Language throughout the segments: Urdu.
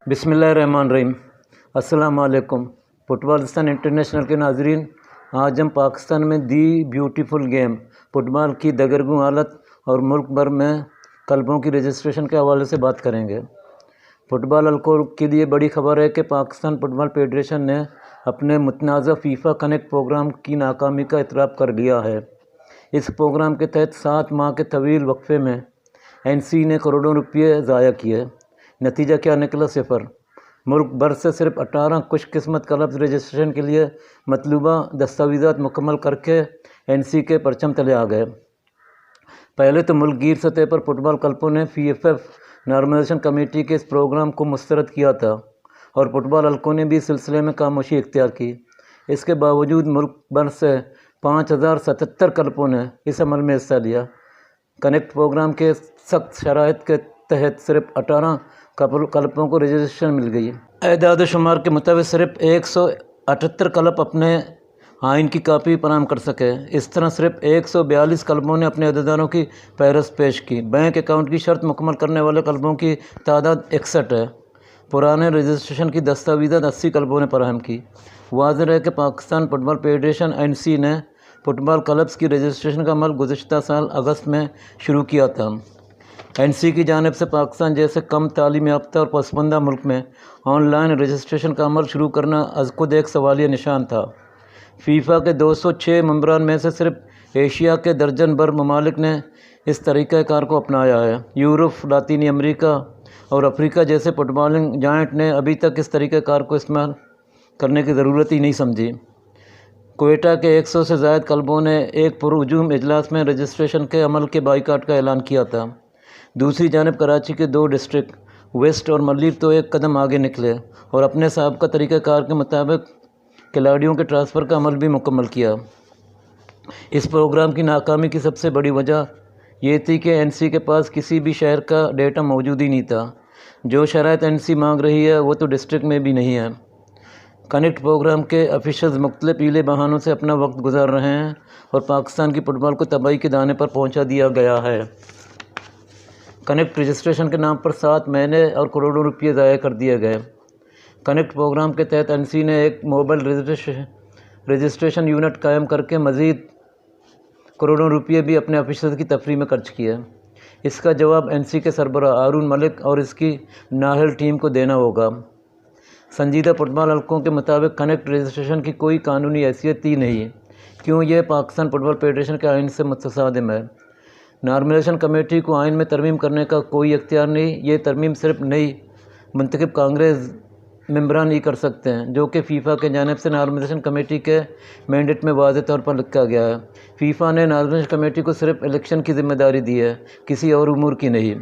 بسم اللہ الرحمن الرحیم۔ السلام علیکم۔ فٹبالستان انٹرنیشنل کے ناظرین، آج ہم پاکستان میں دی بیوٹیفل گیم فٹ بال کی دگرگوں حالت اور ملک بھر میں کلبوں کی رجسٹریشن کے حوالے سے بات کریں گے۔ فٹ بال حلقوں کے لیے بڑی خبر ہے کہ پاکستان فٹ بال فیڈریشن نے اپنے متنازع فیفا کنیکٹ پروگرام کی ناکامی کا اعتراف کر لیا ہے۔ اس پروگرام کے تحت 7 ماہ کے طویل وقفے میں NC نے کروڑوں روپے ضائع کیے۔ نتیجہ کیا نکلا؟ 0۔ ملک بھر سے صرف 18 خوش قسمت کلبز رجسٹریشن کے لیے مطلوبہ دستاویزات مکمل کر کے NC کے پرچم تلے آ گئے۔ پہلے تو ملک گیر سطح پر فٹ بال کلبوں نے FFF نارملائزیشن کمیٹی کے اس پروگرام کو مسترد کیا تھا اور فٹ بال حلقوں نے بھی اس سلسلے میں خاموشی اختیار کی۔ اس کے باوجود ملک بھر سے 5077 کلبوں نے اس عمل میں حصہ لیا۔ کنیکٹ پروگرام کے سخت شرائط کے تحت صرف 18 کلبوں کو رجسٹریشن مل گئی۔ اعداد و شمار کے مطابق صرف 178 کلب اپنے آئین کی کاپی فراہم کر سکے۔ اس طرح صرف 142 کلبوں نے اپنے عہدیداروں کی فہرست پیش کی۔ بینک اکاؤنٹ کی شرط مکمل کرنے والے کلبوں کی تعداد 61 ہے۔ پرانے رجسٹریشن کی دستاویزات 80 کلبوں نے فراہم کی۔ واضح ہے کہ پاکستان فٹ بال فیڈریشن NC نے فٹ بال کلبز کی رجسٹریشن کا عمل گزشتہ سال اگست میں شروع کیا تھا۔ NC کی جانب سے پاکستان جیسے کم تعلیم یافتہ اور پسماندہ ملک میں آن لائن رجسٹریشن کا عمل شروع کرنا از خود ایک سوالیہ نشان تھا۔ فیفا کے 206 ممبران میں سے صرف ایشیا کے درجن بھر ممالک نے اس طریقہ کار کو اپنایا ہے۔ یورپ، لاطینی امریکہ اور افریقہ جیسے فٹ بالنگ جائنٹ نے ابھی تک اس طریقہ کار کو استعمال کرنے کی ضرورت ہی نہیں سمجھی۔ کوئٹہ کے 100 سے زائد کلبوں نے ایک پرہجوم اجلاس میں رجسٹریشن کے عمل کے بائیکاٹ کا اعلان کیا تھا۔ دوسری جانب کراچی کے 2 ڈسٹرکٹ ویسٹ اور ملیر تو ایک قدم آگے نکلے اور اپنے سابقہ طریقہ کار کے مطابق کھلاڑیوں کے ٹرانسفر کا عمل بھی مکمل کیا۔ اس پروگرام کی ناکامی کی سب سے بڑی وجہ یہ تھی کہ NC کے پاس کسی بھی شہر کا ڈیٹا موجود ہی نہیں تھا۔ جو شرائط NC مانگ رہی ہے وہ تو ڈسٹرکٹ میں بھی نہیں ہے۔ کنیکٹ پروگرام کے آفیشلز مختلف پیلے بہانوں سے اپنا وقت گزار رہے ہیں اور پاکستان کی فٹ بال کو تباہی کے دانے پر پہنچا دیا گیا ہے۔ کنیکٹ رجسٹریشن کے نام پر 7 مہینے اور کروڑوں روپے ضائع کر دیے گئے۔ کنیکٹ پروگرام کے تحت NC نے ایک موبائل رجسٹریشن یونٹ قائم کر کے مزید کروڑوں روپے بھی اپنے آفیسرز کی تفریح میں خرچ کیے۔ اس کا جواب NC کے سربراہ ہارون ملک اور اس کی نااہل ٹیم کو دینا ہوگا۔ سنجیدہ فٹ بال حلقوں کے مطابق کنیکٹ رجسٹریشن کی کوئی قانونی حیثیت ہی نہیں، کیوں یہ پاکستان فٹ بال فیڈریشن کے آئین سے متصادم ہے۔ نارملائزیشن کمیٹی کو آئین میں ترمیم کرنے کا کوئی اختیار نہیں۔ یہ ترمیم صرف نئی منتخب کانگریس ممبران ہی کر سکتے ہیں، جو کہ فیفا کی جانب سے نارملائزیشن کمیٹی کے مینڈیٹ میں واضح طور پر لکھا گیا ہے۔ فیفا نے نارملائزیشن کمیٹی کو صرف الیکشن کی ذمہ داری دی ہے، کسی اور امور کی نہیں۔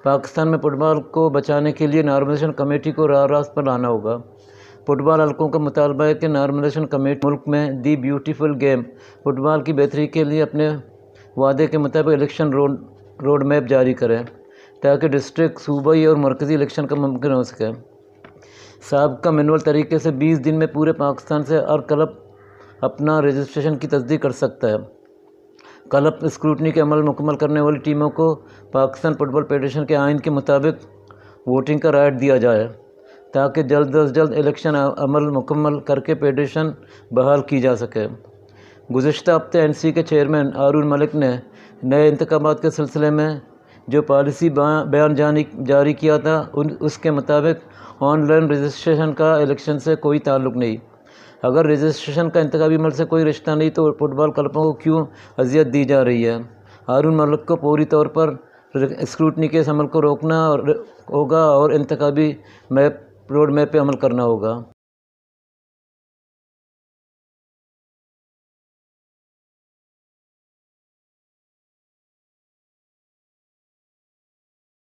پاکستان میں فٹ بال کو بچانے کے لیے نارملائزیشن کمیٹی کو راہ راست پر لانا ہوگا۔ فٹ بال حلقوں کا مطالبہ ہے کہ نارملائزیشن کمیٹی ملک میں دی بیوٹیفل گیم فٹ بال کی بہتری کے لیے اپنے وعدے کے مطابق الیکشن روڈ میپ جاری کرے تاکہ ڈسٹرکٹ، صوبائی اور مرکزی الیکشن کا ممکن ہو سکے۔ سابقہ مینول طریقے سے 20 دن میں پورے پاکستان سے ہر کلب اپنا رجسٹریشن کی تصدیق کر سکتا ہے۔ کلب اسکروٹنی کے عمل مکمل کرنے والی ٹیموں کو پاکستان فٹ بال فیڈریشن کے آئین کے مطابق ووٹنگ کا رائٹ دیا جائے تاکہ جلد از جلد الیکشن عمل مکمل کر کے فیڈریشن بحال کی جا سکے۔ گزشتہ ہفتے NC کے چیئرمین ہارون ملک نے نئے انتخابات کے سلسلے میں جو پالیسی بیان جاری کیا تھا اس کے مطابق آن لائن رجسٹریشن کا الیکشن سے کوئی تعلق نہیں۔ اگر رجسٹریشن کا انتخابی عمل سے کوئی رشتہ نہیں تو فٹ بال کلبوں کو کیوں اذیت دی جا رہی ہے؟ ہارون ملک کو فوری طور پر اسکروٹنی کے اس عمل کو روکنا ہوگا اور انتخابی روڈ میپ پہ عمل کرنا ہوگا۔